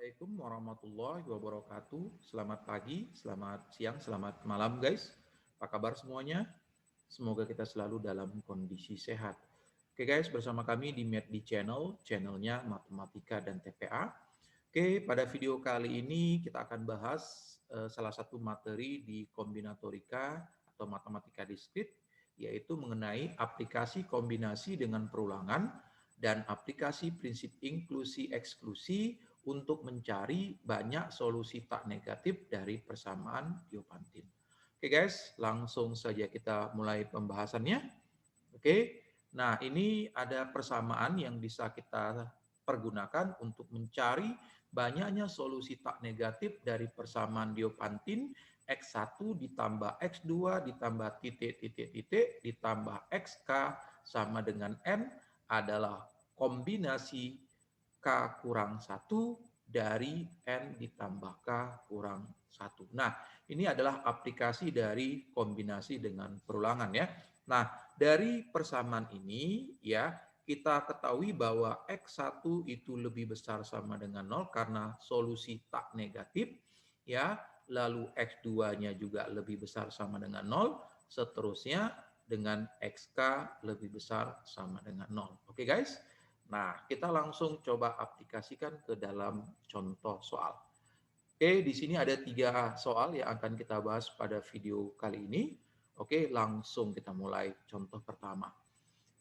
Assalamualaikum warahmatullahi wabarakatuh. Selamat pagi, selamat siang, selamat malam guys. Apa kabar semuanya? Semoga kita selalu dalam kondisi sehat. Oke guys, bersama kami di MED channelnya Matematika dan TPA. Oke, pada video kali ini kita akan bahas salah satu materi di kombinatorika atau matematika diskrit, yaitu mengenai aplikasi kombinasi dengan perulangan dan aplikasi prinsip inklusi eksklusi untuk mencari banyak solusi tak negatif dari persamaan Diopantin. Oke guys, langsung saja kita mulai pembahasannya. Oke, nah ini ada persamaan yang bisa kita pergunakan untuk mencari banyaknya solusi tak negatif dari persamaan Diopantin X1 ditambah X2 ditambah titik-titik-titik ditambah XK sama dengan N adalah kombinasi K kurang 1 dari N ditambah K kurang 1. Nah, ini adalah aplikasi dari kombinasi dengan perulangan ya. Nah, dari persamaan ini ya, kita ketahui bahwa X1 itu lebih besar sama dengan 0 karena solusi tak negatif ya. Lalu X2-nya juga lebih besar sama dengan 0, seterusnya dengan XK lebih besar sama dengan 0. Oke guys? Nah, kita langsung coba aplikasikan ke dalam contoh soal. Oke, di sini ada 3 soal yang akan kita bahas pada video kali ini. Oke, langsung kita mulai contoh pertama.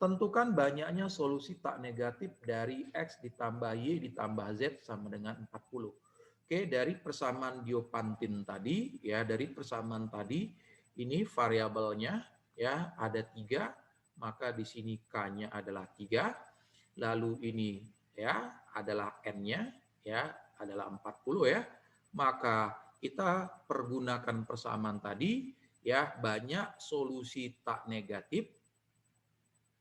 Tentukan banyaknya solusi tak negatif dari X ditambah Y ditambah Z sama dengan 40. Oke, dari persamaan Diopantin tadi, ya dari persamaan tadi, ini variabelnya ya ada 3, maka di sini K-nya adalah 3, lalu ini ya adalah N-nya ya adalah 40 ya. Maka kita pergunakan persamaan tadi ya banyak solusi tak negatif.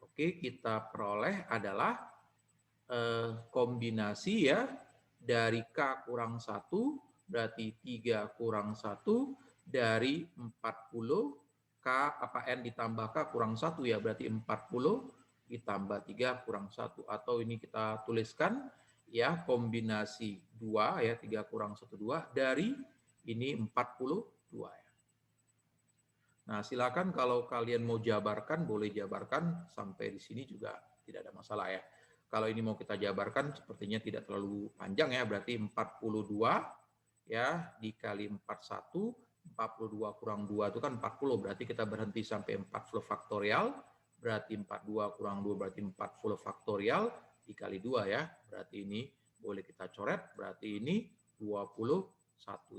Oke, kita peroleh adalah kombinasi ya dari K kurang 1 berarti 3 kurang 1 dari 40 K apa N ditambah K kurang 1 ya berarti 40 ditambah 3 kurang 1 atau ini kita tuliskan ya kombinasi 2 ya 3 kurang 1 2 dari ini 42 ya. Nah, silakan kalau kalian mau jabarkan boleh jabarkan sampai di sini juga tidak ada masalah ya. Kalau ini mau kita jabarkan sepertinya tidak terlalu panjang ya, berarti 42 ya dikali 41, 42 kurang 2 itu kan 40, berarti kita berhenti sampai 40 faktorial, berarti 42 kurang 2 berarti 40 faktorial dikali 2 ya, berarti ini boleh kita coret, berarti ini 21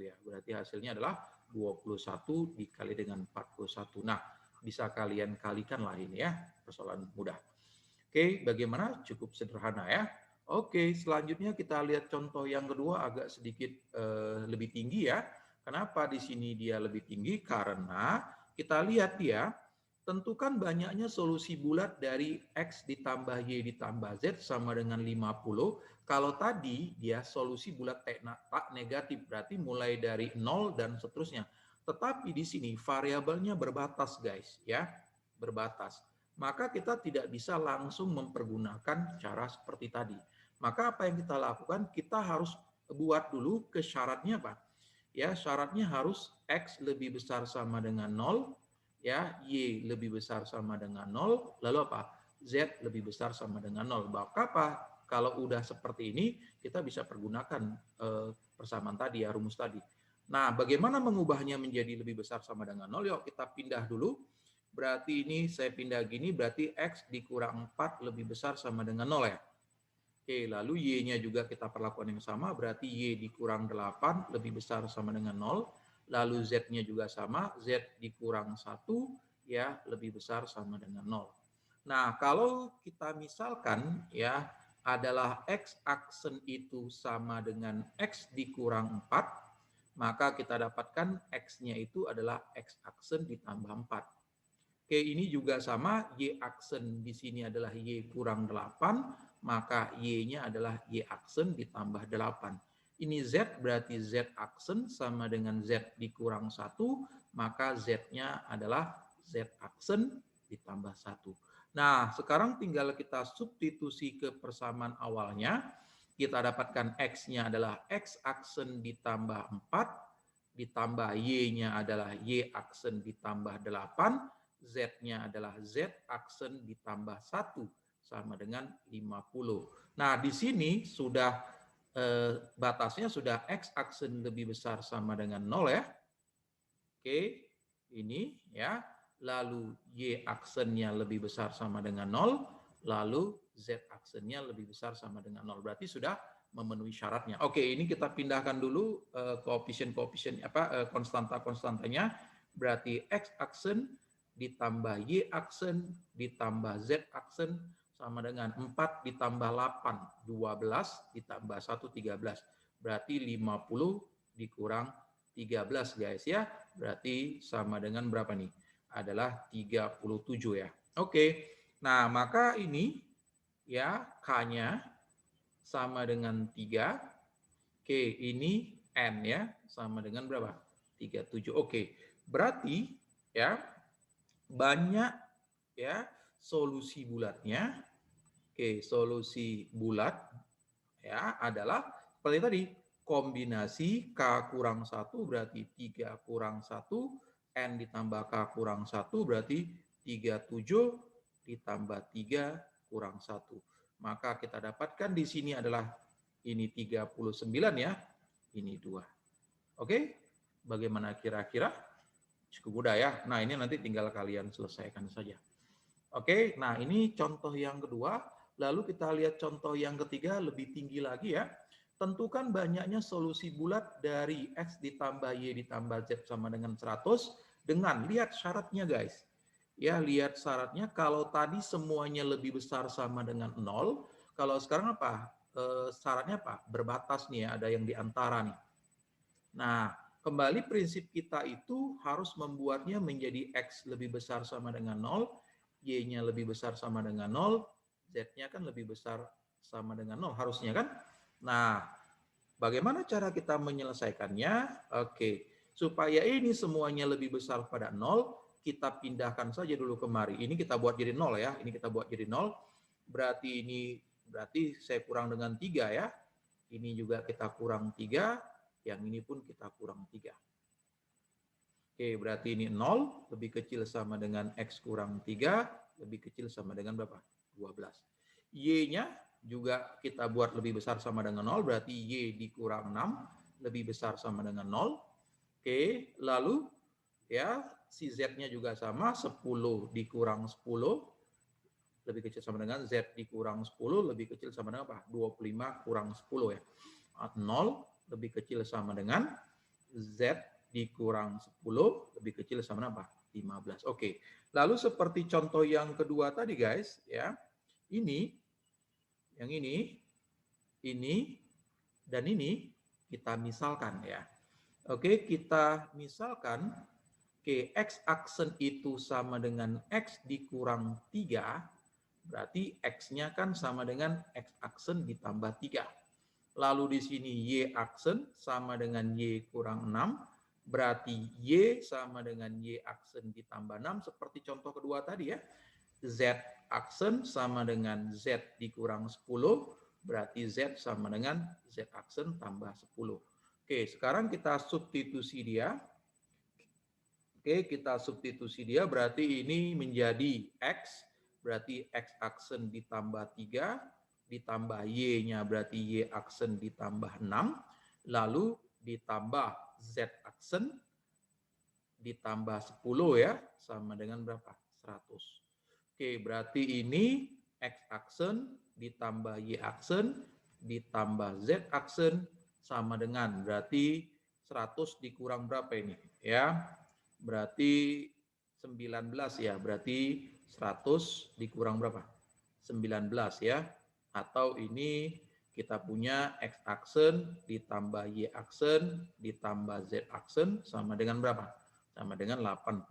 ya, berarti hasilnya adalah 21 dikali dengan 41. Nah, bisa kalian kalikan lah ini ya, persoalan mudah. Oke, bagaimana? Cukup sederhana ya. Oke, selanjutnya kita lihat contoh yang kedua agak sedikit lebih tinggi ya. Kenapa di sini dia lebih tinggi? Karena kita lihat ya, tentukan banyaknya solusi bulat dari X ditambah Y ditambah Z sama dengan 50. Kalau tadi dia solusi bulat tak negatif, berarti mulai dari 0 dan seterusnya. Tetapi di sini variabelnya berbatas guys ya, berbatas. Maka kita tidak bisa langsung mempergunakan cara seperti tadi. Maka apa yang kita lakukan? Kita harus buat dulu ke syaratnya Pak. Ya, syaratnya harus X lebih besar sama dengan 0, ya, Y lebih besar sama dengan 0, lalu apa? Z lebih besar sama dengan 0. Maka apa? Kalau udah seperti ini, kita bisa pergunakan persamaan tadi ya, rumus tadi. Nah, bagaimana mengubahnya menjadi lebih besar sama dengan 0? Yuk kita pindah dulu. Berarti ini saya pindah gini, berarti X dikurang 4 lebih besar sama dengan 0 ya. Oke, lalu Y-nya juga kita perlakukan yang sama, berarti Y dikurang 8 lebih besar sama dengan 0. Lalu Z-nya juga sama, Z dikurang 1 ya lebih besar sama dengan 0. Nah, kalau kita misalkan ya adalah X aksen itu sama dengan X dikurang 4, maka kita dapatkan X-nya itu adalah X aksen ditambah 4. Oke, ini juga sama, Y aksen di sini adalah Y kurang 8, maka Y-nya adalah Y aksen ditambah 8. Ini Z berarti Z aksen sama dengan Z dikurang 1, maka Z-nya adalah Z aksen ditambah 1. Nah, sekarang tinggal kita substitusi ke persamaan awalnya. kita dapatkan X-nya adalah X aksen ditambah 4, ditambah Y-nya adalah Y aksen ditambah 8, Z-nya adalah Z aksen ditambah 1, sama dengan 50. Nah, di sini sudah batasnya sudah X aksen lebih besar sama dengan 0 ya. Oke, ini ya. Lalu Y aksennya lebih besar sama dengan 0, lalu Z aksennya lebih besar sama dengan 0. Berarti sudah memenuhi syaratnya. Oke, ini kita pindahkan dulu koefisien-koefisien konstanta-konstantanya. Berarti X aksen ditambah Y aksen ditambah Z aksen sama dengan 4 ditambah 8, 12 ditambah 1, 13. Berarti 50 dikurang 13 guys ya. Berarti sama dengan berapa nih? Adalah 37 ya. Oke. Nah, maka ini ya K-nya sama dengan 3. Oke, ini N ya sama dengan berapa? 37. Oke. Berarti ya banyak ya solusi bulatnya. Oke, solusi bulat ya adalah seperti tadi kombinasi K kurang 1 berarti 3 kurang 1, N ditambah K kurang 1 berarti 37 ditambah 3 kurang 1. Maka kita dapatkan di sini adalah ini 39 ya, ini 2. Oke, bagaimana kira-kira? Cukup mudah ya. Nah, ini nanti tinggal kalian selesaikan saja. Oke, nah ini contoh yang kedua. Lalu kita lihat contoh yang ketiga lebih tinggi lagi ya. Tentukan banyaknya solusi bulat dari X ditambah Y ditambah Z sama dengan 100 dengan lihat syaratnya guys. Ya, lihat syaratnya. Kalau tadi semuanya lebih besar sama dengan 0, kalau sekarang apa? Syaratnya apa? Berbatas nih ya, ada yang di antara nih. Nah, kembali prinsip kita itu harus membuatnya menjadi X lebih besar sama dengan 0, Y-nya lebih besar sama dengan 0, Z-nya kan lebih besar sama dengan 0 harusnya kan. Nah, bagaimana cara kita menyelesaikannya? Oke, supaya ini semuanya lebih besar pada 0, kita pindahkan saja dulu kemari. Ini kita buat jadi 0 ya, ini kita buat jadi 0. Berarti saya kurang dengan 3 ya. Ini juga kita kurang 3, yang ini pun kita kurang 3. Oke, berarti ini 0 lebih kecil sama dengan X kurang 3, lebih kecil sama dengan berapa? 12. Y-nya juga kita buat lebih besar sama dengan 0, berarti Y dikurang 6, lebih besar sama dengan 0. Oke, lalu ya si Z-nya juga sama, 10 dikurang 10, lebih kecil sama dengan Z dikurang 10, lebih kecil sama dengan apa? 25 kurang 10 ya. 0 lebih kecil sama dengan Z dikurang 10 lebih kecil sama apa? 15. Oke. Lalu seperti contoh yang kedua tadi guys, ya. Ini, yang ini, dan ini kita misalkan ya. Oke, kita misalkan X aksen itu sama dengan X dikurang 3, berarti X-nya kan sama dengan X aksen ditambah 3. Lalu di sini Y aksen sama dengan Y kurang 6, berarti Y sama dengan Y aksen ditambah 6, seperti contoh kedua tadi ya. Z aksen sama dengan Z dikurang 10, berarti Z sama dengan Z aksen tambah 10. Oke, sekarang kita substitusi dia. Oke, kita substitusi dia, berarti ini menjadi X, berarti X aksen ditambah 3, ditambah Y-nya berarti Y aksen ditambah 6, lalu ditambah Z aksen ditambah 10 ya, sama dengan berapa? 100. Oke, berarti ini X aksen ditambah Y aksen ditambah Z aksen sama dengan berarti 100 dikurang berapa ini? Ya, berarti 19 ya, berarti 100 dikurang berapa? 19 ya. Atau ini kita punya X aksen ditambah Y aksen ditambah Z aksen sama dengan berapa? Sama dengan 81.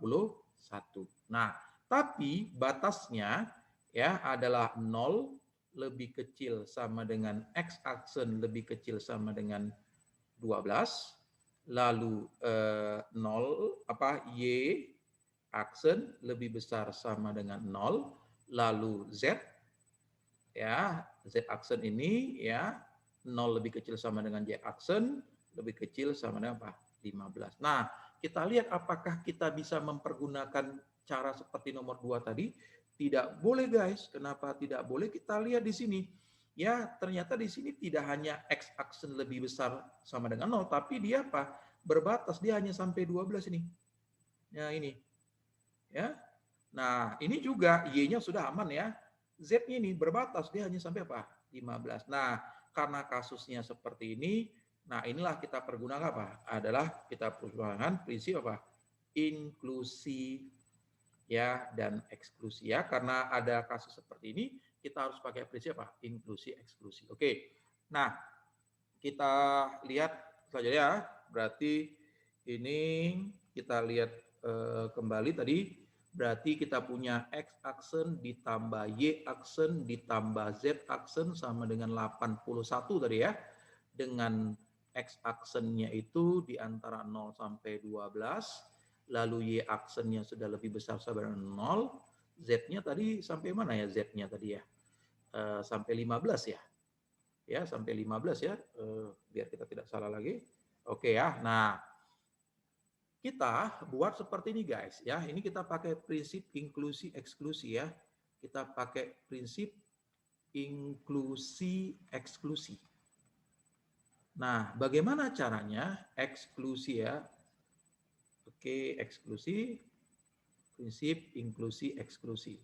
Nah, tapi batasnya ya adalah 0 lebih kecil sama dengan X aksen lebih kecil sama dengan 12, lalu 0 Y aksen lebih besar sama dengan 0, lalu Z ya, Z aksen ini ya 0 lebih kecil sama dengan Y aksen, lebih kecil sama dengan apa? 15. Nah, kita lihat apakah kita bisa mempergunakan cara seperti nomor 2 tadi. Tidak boleh guys. Kenapa tidak boleh? Kita lihat di sini. Ya, ternyata di sini tidak hanya X aksen lebih besar sama dengan 0, tapi dia apa? Berbatas, dia hanya sampai 12 ini. Nah, ini. Ya. Nah, ini juga Y-nya sudah aman ya. Z-nya ini berbatas, dia hanya sampai apa? 15. Nah, karena kasusnya seperti ini, nah inilah kita pergunakan apa? Adalah kita pergunakan prinsip apa? Inklusi ya dan eksklusi ya. Karena ada kasus seperti ini, kita harus pakai prinsip apa? Inklusi eksklusi. Oke. Nah, kita lihat saja ya. Berarti ini kita lihat kembali tadi. Berarti kita punya X aksen ditambah Y aksen ditambah Z aksen sama dengan 81 tadi ya. Dengan X aksennya itu di antara 0 sampai 12. Lalu Y aksennya sudah lebih besar sama dengan 0. Z-nya tadi sampai mana ya Z-nya tadi ya? Sampai 15 ya. Ya, sampai 15 ya. Biar kita tidak salah lagi. Oke ya. Nah, kita buat seperti ini guys ya. Ini kita pakai prinsip inklusi eksklusi ya. Kita pakai prinsip inklusi eksklusi. Nah, bagaimana caranya eksklusi ya? Oke, eksklusi, prinsip inklusi eksklusi.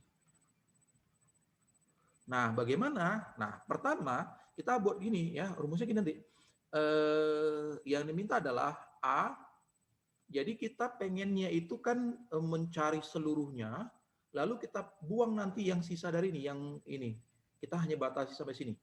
Nah, bagaimana? Nah, pertama kita buat gini ya, rumusnya gini nanti. Yang diminta adalah A. Jadi kita pengennya itu kan mencari seluruhnya, lalu kita buang nanti yang sisa dari ini, yang ini. Kita hanya batasi sampai sini.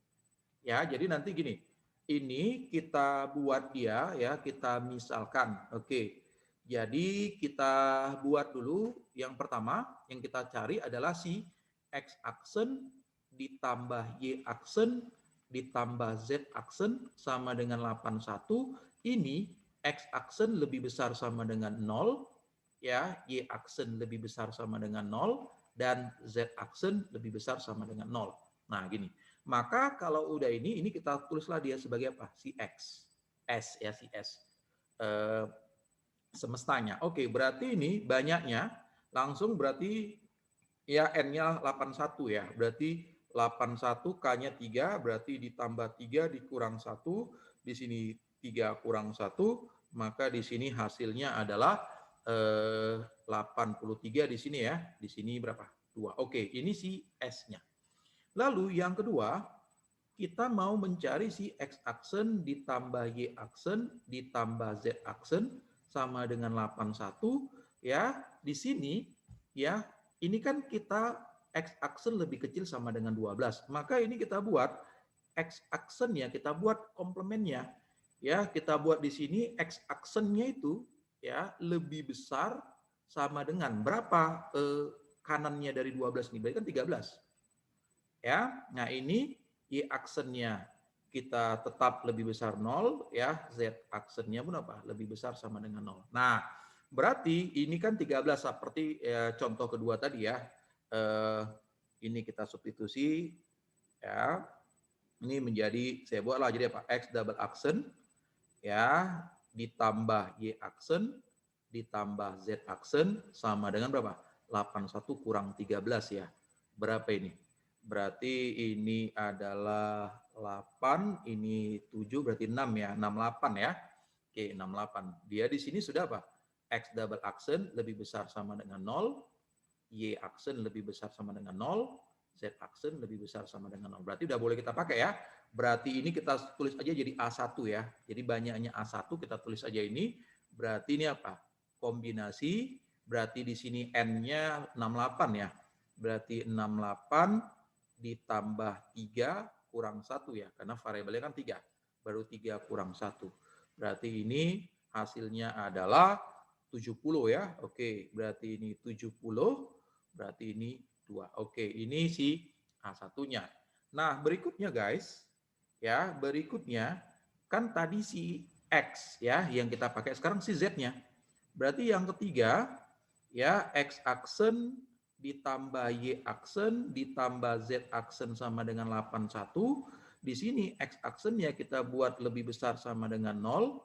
Ya, jadi nanti gini. Ini kita buat dia ya, kita misalkan. Oke. Jadi kita buat dulu yang pertama yang kita cari adalah si X aksen ditambah Y aksen ditambah Z aksen sama dengan 81. Ini X aksen lebih besar sama dengan 0, ya, Y aksen lebih besar sama dengan 0, dan Z aksen lebih besar sama dengan 0. Nah, gini. Maka kalau udah ini kita tulislah dia sebagai apa? Si X. S ya, si S. Semestanya. Oke, berarti ini banyaknya langsung berarti ya N-nya 81 ya. Berarti 81 K-nya 3, berarti ditambah 3 dikurang 1, di sini 3 kurang 1, maka di sini hasilnya adalah 83 di sini ya. Di sini berapa? 2. Oke, ini si S-nya. Lalu yang kedua, kita mau mencari si X aksen ditambah Y aksen ditambah Z aksen sama dengan 81 ya. Di sini ya, ini kan kita X aksen lebih kecil sama dengan 12. Maka ini kita buat X aksennya, kita buat komplemennya. Ya, kita buat di sini X aksennya itu ya lebih besar sama dengan berapa kanannya dari 12 ini? Berarti kan 13. Ya. Nah, ini Y aksennya kita tetap lebih besar 0 ya, Z aksennya pun apa? Lebih besar sama dengan 0. Nah, berarti ini kan 13 seperti contoh kedua tadi ya. Ini kita substitusi ya. Ini menjadi saya buatlah jadi apa? X double aksen ya ditambah Y aksen ditambah Z aksen sama dengan berapa? 81 kurang 13 ya. Berapa ini? Berarti ini adalah 8, ini 7, berarti 6 ya, 68 ya. Oke, 68. Dia di sini sudah apa? X double aksen lebih besar sama dengan 0, Y aksen lebih besar sama dengan 0, Z aksen lebih besar sama dengan 0. Berarti udah boleh kita pakai ya. Berarti ini kita tulis aja jadi A1 ya. Jadi banyaknya A1 kita tulis aja ini. Berarti ini apa? Kombinasi, berarti di sini N-nya 68 ya. Berarti 68 ditambah 3 kurang 1 ya, karena variabelnya kan 3. Baru 3 kurang 1. Berarti ini hasilnya adalah 70 ya. Oke, berarti ini 70, berarti ini 2. Oke, ini si A1-nya. Nah, berikutnya guys, ya, berikutnya kan tadi si X ya yang kita pakai, sekarang si Z-nya. Berarti yang ketiga ya X aksen ditambah Y aksen ditambah Z aksen sama dengan 81. di sini X aksennya kita buat lebih besar sama dengan 0,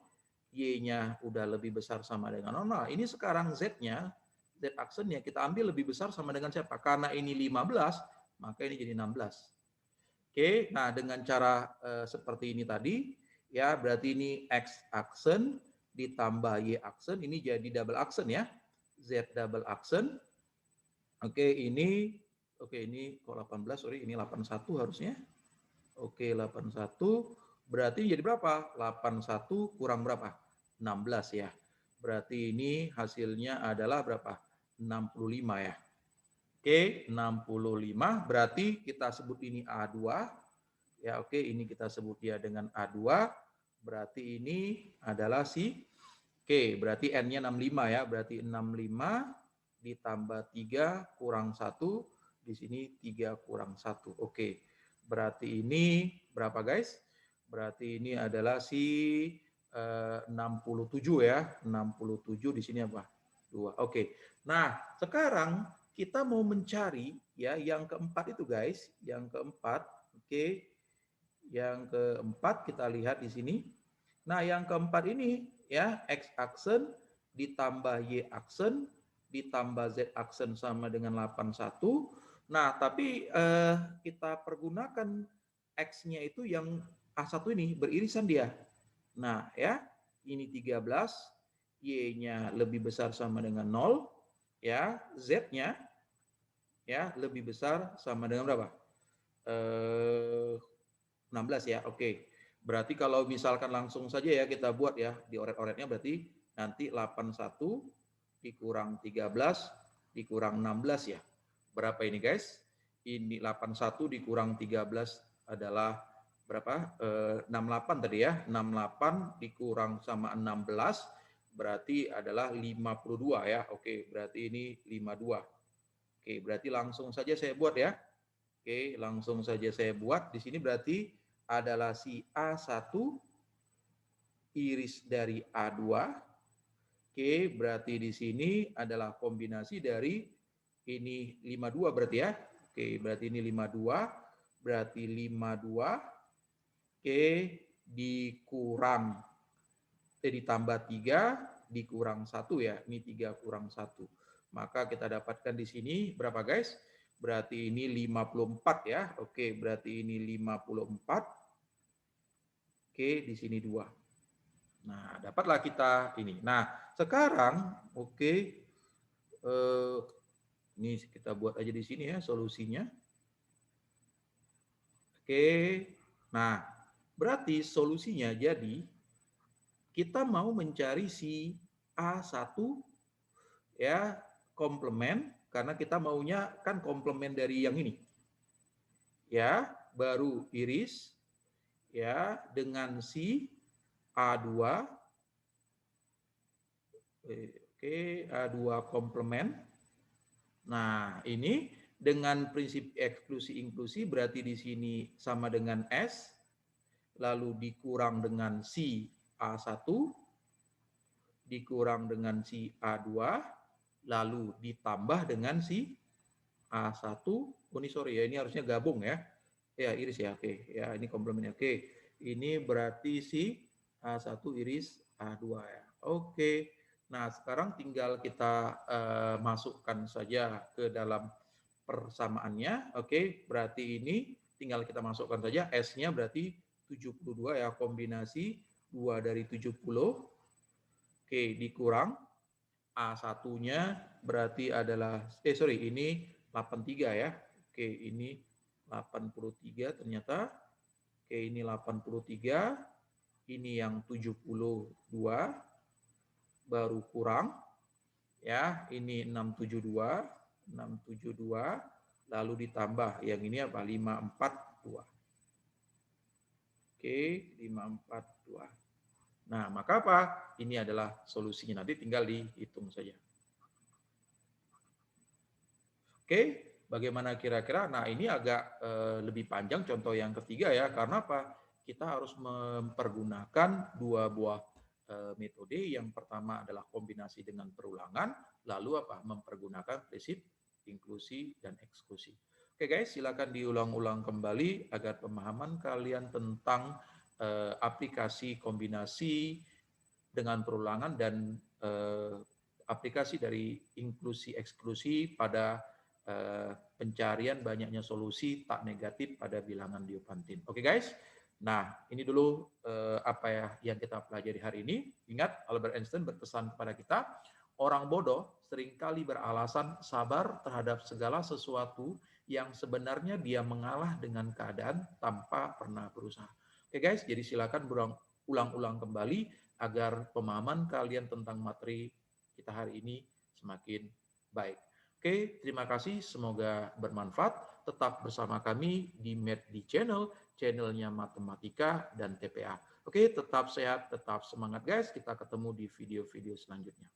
Y-nya udah lebih besar sama dengan 0. Nah, ini sekarang Z-nya, Z aksennya kita ambil lebih besar sama dengan siapa? Karena ini 15, maka ini jadi 16. Oke, nah dengan cara seperti ini tadi, ya berarti ini X aksen ditambah Y aksen, ini jadi double aksen ya. Z double aksen. Oke, ini kok 18, sorry, ini 81 harusnya. Oke, 81 berarti jadi berapa? 81 kurang berapa? 16 ya. Berarti ini hasilnya adalah berapa? 65 ya. Oke, 65 berarti kita sebut ini A2. Ya, oke, ini kita sebut dia dengan A2. Berarti ini adalah si Oke, berarti N-nya 65 ya. Berarti 65 ditambah 3 kurang 1. Di sini 3 kurang 1. Oke, berarti ini berapa guys? Berarti ini adalah si 67 ya. 67 di sini apa? 2. Oke. Nah, sekarang kita mau mencari ya yang keempat itu guys. Yang keempat, oke. Yang keempat kita lihat di sini. Nah, yang keempat ini ya X aksen ditambah Y aksen ditambah Z aksen sama dengan 81. Nah, tapi kita pergunakan X-nya itu yang A1 ini beririsan dia. Nah, ya, ini 13, Y-nya lebih besar sama dengan 0, ya, Z-nya ya lebih besar sama dengan berapa? 16 ya, oke. Berarti kalau misalkan langsung saja ya kita buat ya, di oret-oretnya berarti nanti 81 dikurang 13 dikurang 16 ya. Berapa ini guys? Ini 81 dikurang 13 adalah berapa? 68 tadi ya. 68 dikurang sama 16 berarti adalah 52 ya. Oke, berarti ini 52. Oke, berarti langsung saja saya buat ya. Oke, langsung saja saya buat. Di sini berarti adalah si A1 iris dari A2. Oke, berarti di sini adalah kombinasi dari ini 52 berarti ya. Oke, berarti ini 52. Berarti 52. Oke, dikurang ditambah 3 dikurang 1 ya. Ini 3 kurang 1. Maka kita dapatkan di sini berapa guys? Berarti ini 54 ya. Oke, berarti ini 54. Oke, di sini 2. Nah, dapatlah kita ini. Nah, sekarang oke ini kita buat aja di sini ya solusinya. Oke. Nah, berarti solusinya jadi kita mau mencari si A1 ya komplement karena kita maunya kan komplement dari yang ini. Ya, baru iris ya dengan si A2. Oke, A2 komplement. Nah, ini dengan prinsip eksklusi inklusi berarti di sini sama dengan S lalu dikurang dengan si A1 dikurang dengan si A2 lalu ditambah dengan si A1. Oh ini sorry ya, ini harusnya gabung ya. Ya, iris ya. Oke, ya ini komplemennya. Oke. Ini berarti si A1 iris A2 ya. Oke. Nah, sekarang tinggal kita masukkan saja ke dalam persamaannya. Oke, berarti ini tinggal kita masukkan saja S-nya berarti 72 ya, kombinasi 2 dari 70. Oke, dikurang A1-nya berarti adalah ini 83 ya. Oke, ini 83 ternyata. Oke, ini 83. Ini yang 72 baru kurang ya. Ini 672 lalu ditambah yang ini apa? 542. Oke, 542. Nah, maka apa? Ini adalah solusinya. Nanti tinggal dihitung saja. Oke, bagaimana kira-kira? Nah, ini agak lebih panjang contoh yang ketiga ya. Karena apa? Kita harus mempergunakan dua buah metode. Yang pertama adalah kombinasi dengan perulangan. Lalu apa? Mempergunakan prinsip inklusi dan eksklusi. Oke guys, silakan diulang-ulang kembali agar pemahaman kalian tentang aplikasi kombinasi dengan perulangan dan aplikasi dari inklusi eksklusi pada pencarian banyaknya solusi tak negatif pada bilangan Diopantin. Oke guys, nah ini dulu apa ya yang kita pelajari hari ini. Ingat, Albert Einstein berpesan kepada kita, orang bodoh seringkali beralasan sabar terhadap segala sesuatu yang sebenarnya dia mengalah dengan keadaan tanpa pernah berusaha. Oke guys, jadi silakan ulang-ulang kembali agar pemahaman kalian tentang materi kita hari ini semakin baik. Oke, terima kasih. Semoga bermanfaat. Tetap bersama kami di MedD Channel, channelnya Matematika dan TPA. Oke, tetap sehat, tetap semangat guys. Kita ketemu di video-video selanjutnya.